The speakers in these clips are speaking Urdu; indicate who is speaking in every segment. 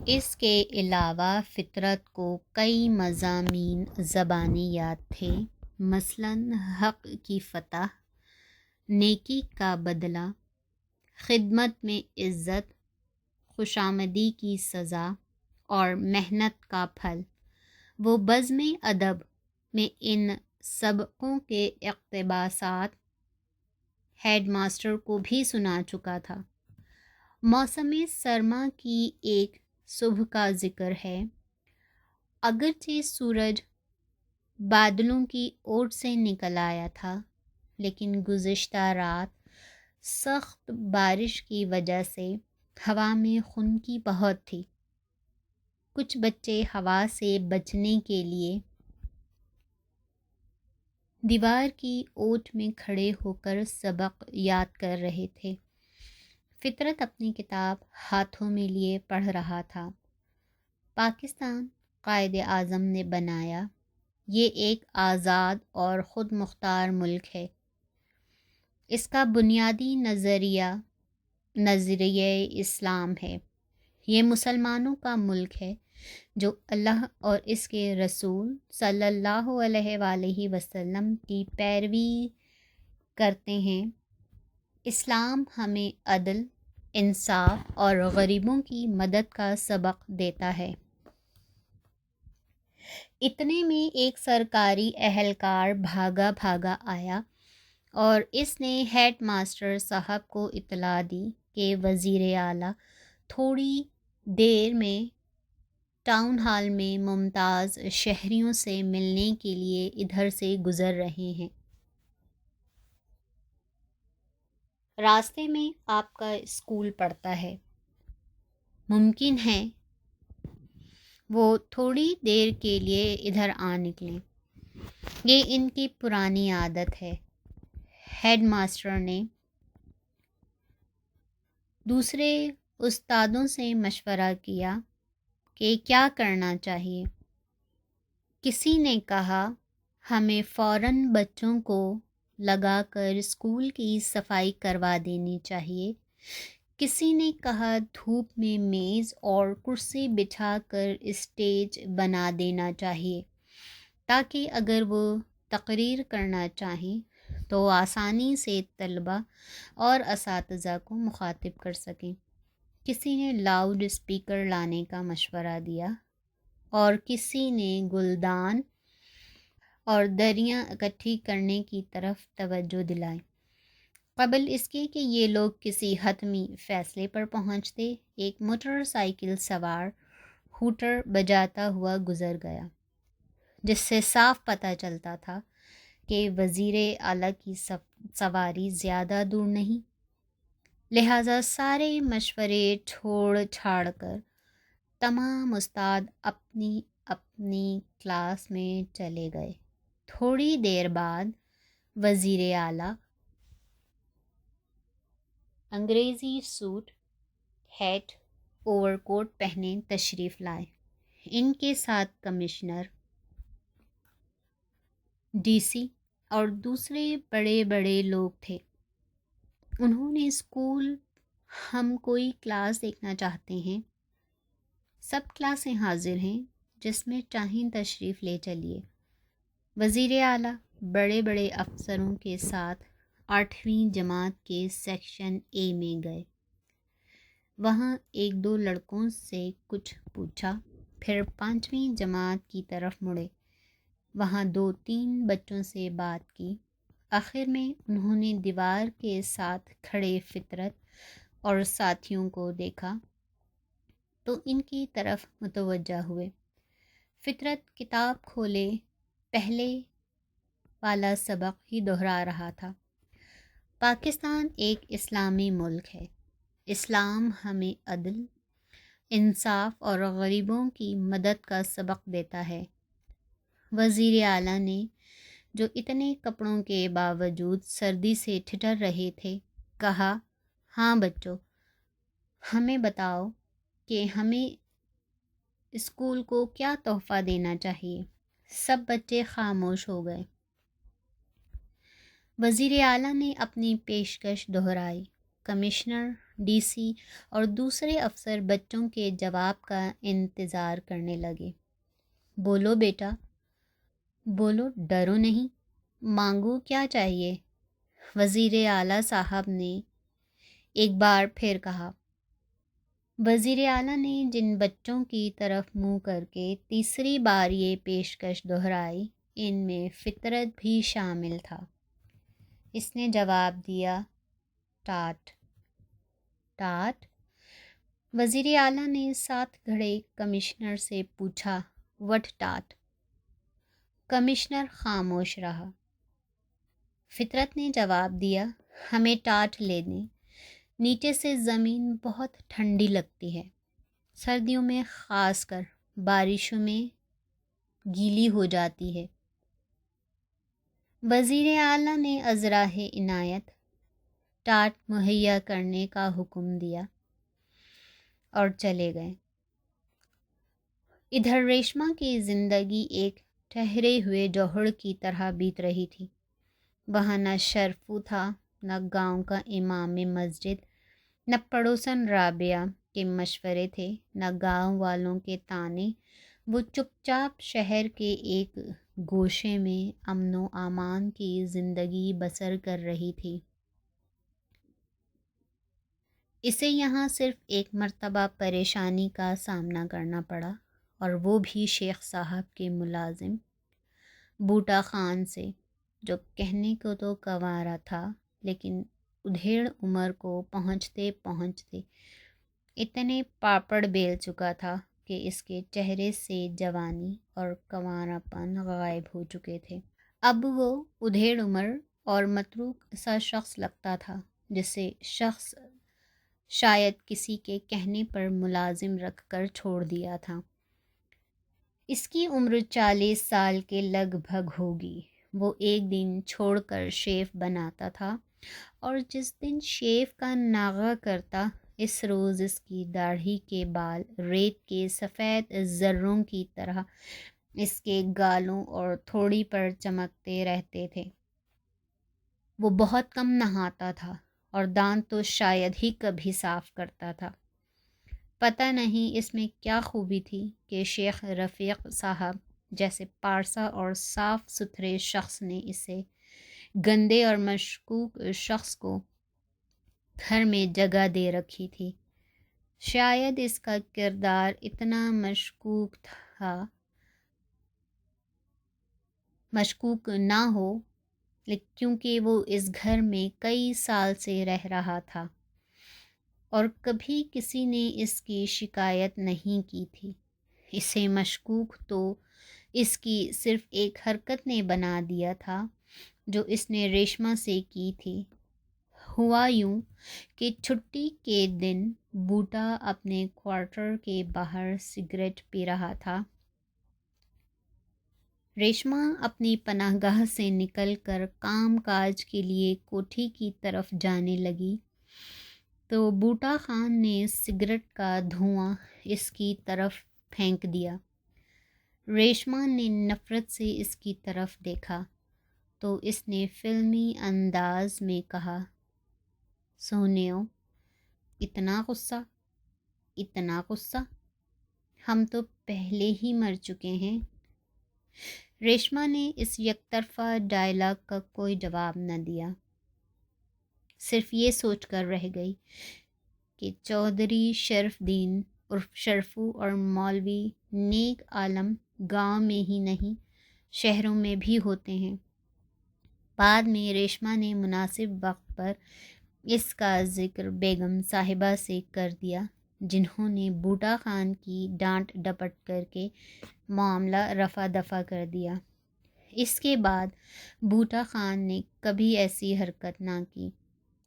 Speaker 1: اس کے علاوہ فطرت کو کئی مضامین زبانی یاد تھے، مثلاً حق کی فتح، نیکی کا بدلہ، خدمت میں عزت، خوشامدی کی سزا اور محنت کا پھل۔ وہ بزم ادب میں ان سبقوں کے اقتباسات ہیڈ ماسٹر کو بھی سنا چکا تھا۔ موسم سرما کی ایک صبح کا ذکر ہے۔ اگرچہ سورج بادلوں کی اوٹ سے نکل آیا تھا، لیکن گزشتہ رات سخت بارش کی وجہ سے ہوا میں خنکی بہت تھی۔ کچھ بچے ہوا سے بچنے کے لیے دیوار کی اوٹ میں کھڑے ہو کر سبق یاد کر رہے تھے۔ فطرت اپنی کتاب ہاتھوں میں لیے پڑھ رہا تھا۔ پاکستان قائد اعظم نے بنایا، یہ ایک آزاد اور خود مختار ملک ہے۔ اس کا بنیادی نظریہ اسلام ہے۔ یہ مسلمانوں کا ملک ہے جو اللہ اور اس کے رسول صلی اللہ علیہ وآلہ وسلم کی پیروی کرتے ہیں۔ اسلام ہمیں عدل، انصاف اور غریبوں کی مدد کا سبق دیتا ہے۔ اتنے میں ایک سرکاری اہلکار بھاگا آیا اور اس نے ہیڈ ماسٹر صاحب کو اطلاع دی کہ وزیر اعلیٰ تھوڑی دیر میں ٹاؤن ہال میں ممتاز شہریوں سے ملنے کے لیے ادھر سے گزر رہے ہیں۔ راستے میں آپ کا اسکول پڑتا ہے، ممکن ہے وہ تھوڑی دیر کے لیے ادھر آ نکلیں۔ یہ ان کی پرانی عادت ہے۔ ہیڈ ماسٹر نے دوسرے استادوں سے مشورہ کیا کہ کیا کرنا چاہیے۔ کسی نے کہا ہمیں فوراً بچوں کو لگا کر اسکول کی صفائی کروا دینی چاہیے۔ کسی نے کہا دھوپ میں میز اور کرسی بچھا کر اسٹیج بنا دینا چاہیے تاکہ اگر وہ تقریر کرنا چاہیں تو آسانی سے طلباء اور اساتذہ کو مخاطب کر سکیں۔ کسی نے لاؤڈ اسپیکر لانے کا مشورہ دیا اور کسی نے گلدان اور دریاں اکٹھی کرنے کی طرف توجہ دلائی۔ قبل اس کے کہ یہ لوگ کسی حتمی فیصلے پر پہنچتے، ایک موٹر سائیکل سوار ہوٹر بجاتا ہوا گزر گیا، جس سے صاف پتہ چلتا تھا کہ وزیر اعلیٰ کی سواری زیادہ دور نہیں۔ لہٰذا سارے مشورے چھوڑ چھاڑ کر تمام استاد اپنی اپنی کلاس میں چلے گئے۔ تھوڑی دیر بعد وزیر اعلیٰ انگریزی سوٹ، ہیٹ، اوور کوٹ پہنے تشریف لائے۔ ان کے ساتھ کمشنر، ڈی سی اور دوسرے بڑے بڑے لوگ تھے۔ انہوں نے اسکول ہم کوئی کلاس دیکھنا چاہتے ہیں، سب کلاسیں حاضر ہیں، جس میں چاہیں تشریف لے چلیے۔ وزیر اعلیٰ بڑے بڑے افسروں کے ساتھ 8ویں جماعت کے سیکشن اے میں گئے۔ وہاں ایک دو لڑکوں سے کچھ پوچھا، پھر 5ویں جماعت کی طرف مڑے، وہاں 2-3 بچوں سے بات کی۔ آخر میں انہوں نے دیوار کے ساتھ کھڑے فطرت اور ساتھیوں کو دیکھا تو ان کی طرف متوجہ ہوئے۔ فطرت کتاب کھولے پہلے والا سبق ہی دہرا رہا تھا۔ پاکستان ایک اسلامی ملک ہے۔ اسلام ہمیں عدل، انصاف اور غریبوں کی مدد کا سبق دیتا ہے۔ وزیر اعلیٰ نے، جو اتنے کپڑوں کے باوجود سردی سے ٹھٹر رہے تھے، کہا، ہاں بچوں، ہمیں بتاؤ کہ ہمیں اسکول کو کیا تحفہ دینا چاہیے۔ سب بچے خاموش ہو گئے۔ وزیر اعلیٰ نے اپنی پیشکش دہرائی۔ کمشنر، ڈی سی اور دوسرے افسر بچوں کے جواب کا انتظار کرنے لگے۔ بولو بیٹا، بولو، ڈرو نہیں، مانگو کیا چاہیے؟ وزیر اعلیٰ صاحب نے ایک بار پھر کہا۔ وزیر اعلیٰ نے جن بچوں کی طرف منہ کر کے تیسری بار یہ پیشکش دہرائی، ان میں فطرت بھی شامل تھا۔ اس نے جواب دیا، ٹاٹ۔ ٹاٹ؟ وزیر اعلیٰ نے ساتھ کھڑے کمشنر سے پوچھا، وٹ ٹاٹ؟ کمشنر خاموش رہا۔ فطرت نے جواب دیا، ہمیں ٹاٹ لے دیں، نیچے سے زمین بہت ٹھنڈی لگتی ہے، سردیوں میں خاص کر، بارشوں میں گیلی ہو جاتی ہے۔ وزیر اعلیٰ نے ازراہ عنایت ٹاٹ مہیا کرنے کا حکم دیا اور چلے گئے۔ ادھر ریشما کی زندگی ایک ٹھہرے ہوئے جوہر کی طرح بیت رہی تھی۔ وہاں نہ شرفو تھا، نہ گاؤں کا امام مسجد، نہ پڑوسن رابعہ کے مشورے تھے، نہ گاؤں والوں کے طعنے۔ وہ چپ چاپ شہر کے ایک گوشے میں امن و امان کی زندگی بسر کر رہی تھی۔ اسے یہاں صرف ایک مرتبہ پریشانی کا سامنا کرنا پڑا، اور وہ بھی شیخ صاحب کے ملازم بوٹا خان سے، جو کہنے کو تو کنوارا تھا لیکن ادھیڑ عمر کو پہنچتے پہنچتے اتنے پاپڑ بیل چکا تھا کہ اس کے چہرے سے جوانی اور کنوارا پن غائب ہو چکے تھے۔ اب وہ ادھیڑ عمر اور متروک سا شخص لگتا تھا، جسے شخص شاید کسی کے کہنے پر ملازم رکھ کر چھوڑ دیا تھا۔ اس کی عمر 40 سال کے لگ بھگ ہوگی۔ وہ ایک دن چھوڑ کر شیف بناتا تھا، اور جس دن شیف کا ناغہ کرتا، اس روز اس کی داڑھی کے بال ریت کے سفید ذروں کی طرح اس کے گالوں اور تھوڑی پر چمکتے رہتے تھے۔ وہ بہت کم نہاتا تھا اور دانت تو شاید ہی کبھی صاف کرتا تھا۔ پتہ نہیں اس میں کیا خوبی تھی کہ شیخ رفیق صاحب جیسے پارسا اور صاف ستھرے شخص نے اسے گندے اور مشکوک شخص کو گھر میں جگہ دے رکھی تھی۔ شاید اس کا کردار اتنا مشکوک نہ ہو، کیونکہ وہ اس گھر میں کئی سال سے رہ رہا تھا اور کبھی کسی نے اس کی شکایت نہیں کی تھی۔ اسے مشکوک تو اس کی صرف ایک حرکت نے بنا دیا تھا جو اس نے ریشما سے کی تھی۔ ہوا یوں کہ چھٹی کے دن بوٹا اپنے کوارٹر کے باہر سگریٹ پی رہا تھا۔ ریشما اپنی پناہ گاہ سے نکل کر کام کاج کے لیے کوٹھی کی طرف جانے لگی تو بوٹا خان نے سگریٹ کا دھواں اس کی طرف پھینک دیا۔ ریشما نے نفرت سے اس کی طرف دیکھا تو اس نے فلمی انداز میں کہا، سونیو، اتنا غصہ، اتنا غصہ، ہم تو پہلے ہی مر چکے ہیں۔ ریشما نے اس یک طرفہ ڈائلاگ کا کوئی جواب نہ دیا، صرف یہ سوچ کر رہ گئی کہ چودھری شرف دین عرف شرفو اور مولوی نیک عالم گاؤں میں ہی نہیں شہروں میں بھی ہوتے ہیں۔ بعد میں ریشما نے مناسب وقت پر اس کا ذکر بیگم صاحبہ سے کر دیا، جنہوں نے بوٹا خان کی ڈانٹ ڈپٹ کر کے معاملہ رفع دفع کر دیا۔ اس کے بعد بوٹا خان نے کبھی ایسی حرکت نہ کی۔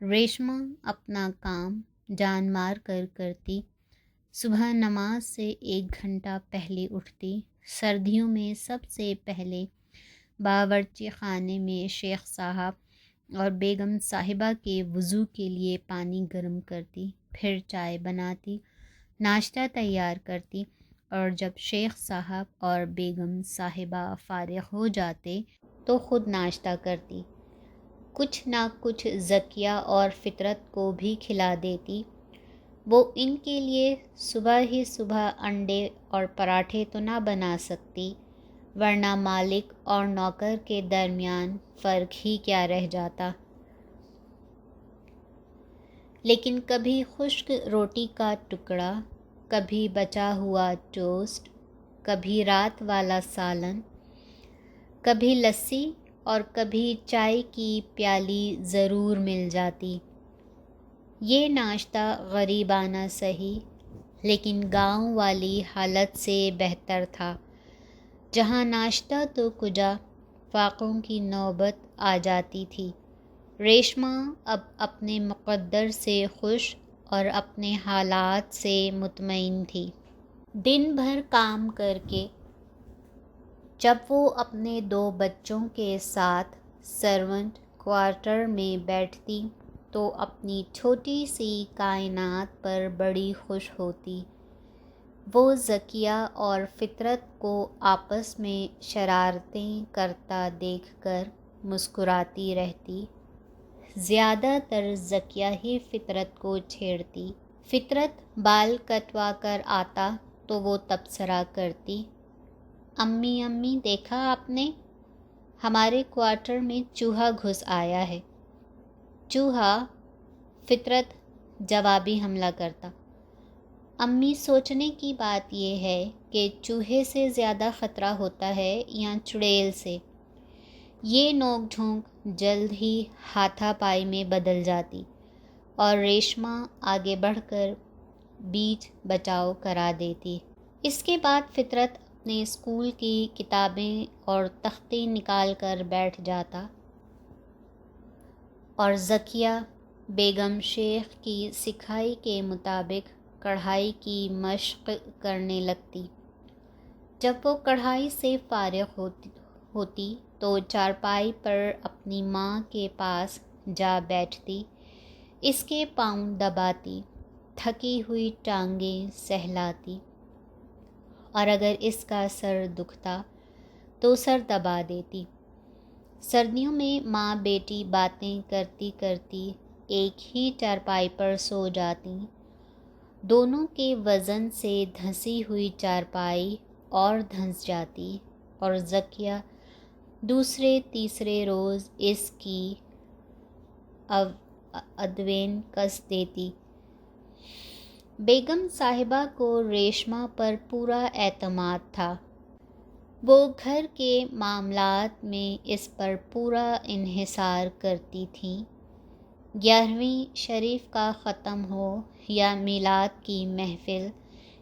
Speaker 1: ریشما اپنا کام جان مار کر کرتی، صبح نماز سے 1 گھنٹہ پہلے اٹھتی، سردیوں میں سب سے پہلے باورچی خانے میں شیخ صاحب اور بیگم صاحبہ کے وضو کے لیے پانی گرم کرتی، پھر چائے بناتی، ناشتہ تیار کرتی، اور جب شیخ صاحب اور بیگم صاحبہ فارغ ہو جاتے تو خود ناشتہ کرتی، کچھ نہ کچھ ذکیہ اور فطرت کو بھی کھلا دیتی وہ ان کے لیے صبح ہی صبح انڈے اور پراٹھے تو نہ بنا سکتی، ورنہ مالک اور نوکر کے درمیان فرق ہی کیا رہ جاتا۔ لیکن کبھی خشک روٹی کا ٹکڑا، کبھی بچا ہوا ٹوسٹ، کبھی رات والا سالن، کبھی لسی اور کبھی چائے کی پیالی ضرور مل جاتی۔ یہ ناشتہ غریبانہ سہی، لیکن گاؤں والی حالت سے بہتر تھا، جہاں ناشتہ تو کجا فاقوں کی نوبت آ جاتی تھی۔ ریشما اب اپنے مقدر سے خوش اور اپنے حالات سے مطمئن تھی۔ دن بھر کام کر کے جب وہ اپنے 2 بچوں کے ساتھ سرونٹ کوارٹر میں بیٹھتی تو اپنی چھوٹی سی کائنات پر بڑی خوش ہوتی۔ وہ ذکیہ اور فطرت کو آپس میں شرارتیں کرتا دیکھ کر مسکراتی رہتی۔ زیادہ تر ذکیہ ہی فطرت کو چھیڑتی۔ فطرت بال کٹوا کر آتا تو وہ تبصرہ کرتی، امی امی دیکھا آپ نے، ہمارے کوارٹر میں چوہا گھس آیا ہے۔ چوہا؟ فطرت جوابی حملہ کرتا، امی سوچنے کی بات یہ ہے کہ چوہے سے زیادہ خطرہ ہوتا ہے یا چڑیل سے۔ یہ نوک جھونک جلد ہی ہاتھا پائی میں بدل جاتی اور ریشما آگے بڑھ کر بیچ بچاؤ کرا دیتی۔ اس کے بعد فطرت اپنے اسکول کی کتابیں اور تختے نکال کر بیٹھ جاتا اور ذکیہ بیگم شیخ کی سکھائی کے مطابق کڑھائی کی مشق کرنے لگتی۔ جب وہ کڑھائی سے فارغ ہوتی تو چارپائی پر اپنی ماں کے پاس جا بیٹھتی، اس کے پاؤں دباتی، تھکی ہوئی ٹانگیں سہلاتی، اور اگر اس کا سر دکھتا تو سر دبا دیتی۔ سردیوں میں ماں بیٹی باتیں کرتی کرتی ایک ہی چارپائی پر سو جاتی۔ دونوں کے وزن سے دھنسی ہوئی چارپائی اور دھنس جاتی اور ذکیہ دوسرے تیسرے روز اس کی ادوین کس دیتی۔ بیگم صاحبہ کو ریشما پر پورا اعتماد تھا۔ وہ گھر کے معاملات میں اس پر پورا انحصار کرتی تھیں۔ 11ویں شریف کا ختم ہو یا میلاد کی محفل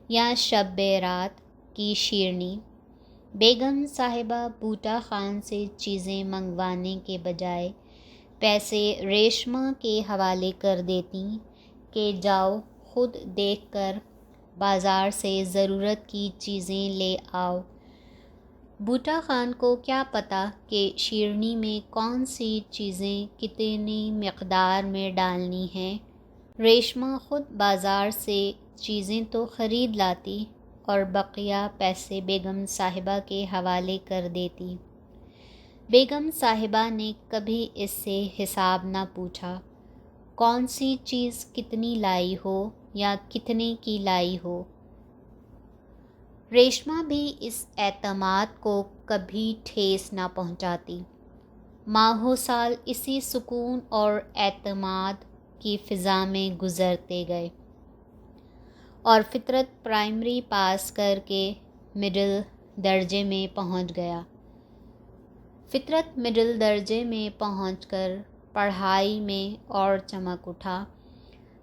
Speaker 1: یا شب برات کی شیرنی، بیگم صاحبہ بوٹا خان سے چیزیں منگوانے کے بجائے پیسے ریشما کے حوالے کر دیتیں کہ جاؤ خود دیکھ کر بازار سے ضرورت کی چیزیں لے آؤ۔ بوٹا خان کو کیا پتہ کہ شیرنی میں کون سی چیزیں کتنی مقدار میں ڈالنی ہیں۔ ریشما خود بازار سے چیزیں تو خرید لاتی اور بقیہ پیسے بیگم صاحبہ کے حوالے کر دیتی۔ بیگم صاحبہ نے کبھی اس سے حساب نہ پوچھا، کون سی چیز کتنی لائی ہو یا کتنے کی لائی ہو۔ ریشما بھی اس اعتماد کو کبھی ٹھیس نہ پہنچاتی۔ ماہوں سال اسی سکون اور اعتماد کی فضا میں گزرتے گئے اور فطرت پرائمری پاس کر کے مڈل درجے میں پہنچ گیا۔ فطرت مڈل درجے میں پہنچ کر پڑھائی میں اور چمک اٹھا،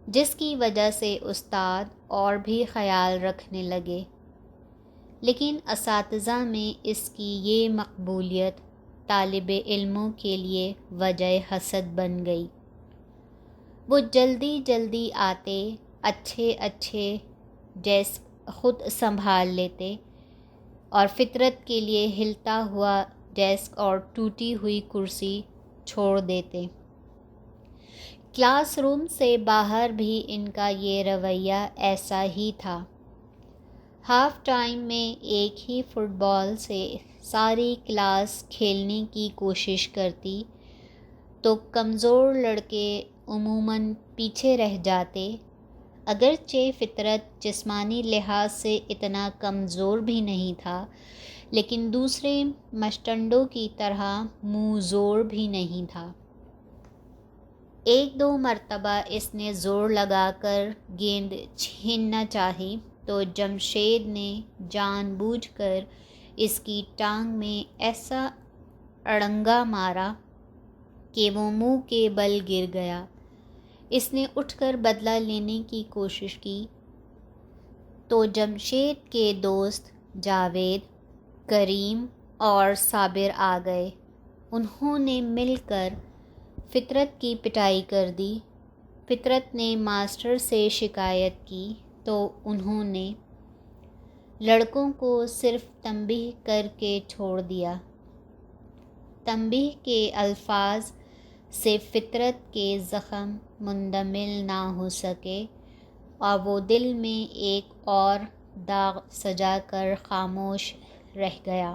Speaker 1: جس کی وجہ سے استاد اور بھی خیال رکھنے لگے، لیکن اساتذہ میں اس کی یہ مقبولیت طالب علموں کے لیے وجہ حسد بن گئی۔ وہ جلدی جلدی آتے، اچھے ڈیسک خود سنبھال لیتے اور فطرت کے لیے ہلتا ہوا ڈیسک اور ٹوٹی ہوئی کرسی چھوڑ دیتے۔ کلاس روم سے باہر بھی ان کا یہ رویہ ایسا ہی تھا۔ ہاف ٹائم میں ایک ہی فٹ بال سے ساری کلاس کھیلنے کی کوشش کرتی تو کمزور لڑکے عموماً پیچھے رہ جاتے اگرچہ فطرت جسمانی لحاظ سے اتنا کمزور بھی نہیں تھا، لیکن دوسرے مشٹنڈوں کی طرح منہ زور بھی نہیں تھا۔ ایک دو مرتبہ اس نے زور لگا کر گیند چھیننا چاہی تو جمشید نے جان بوجھ کر اس کی ٹانگ میں ایسا اڑنگا مارا کہ وہ منہ کے بل گر گیا۔ اس نے اٹھ کر بدلہ لینے کی کوشش کی تو جمشید کے دوست جاوید، کریم اور صابر آ گئے۔ انہوں نے مل کر فطرت کی پٹائی کر دی۔ فطرت نے ماسٹر سے شکایت کی تو انہوں نے لڑکوں کو صرف تنبیہ کر کے چھوڑ دیا۔ تنبیہ کے الفاظ سے فطرت کے زخم مندمل نہ ہو سکے اور وہ دل میں ایک اور داغ سجا کر خاموش رہ گیا۔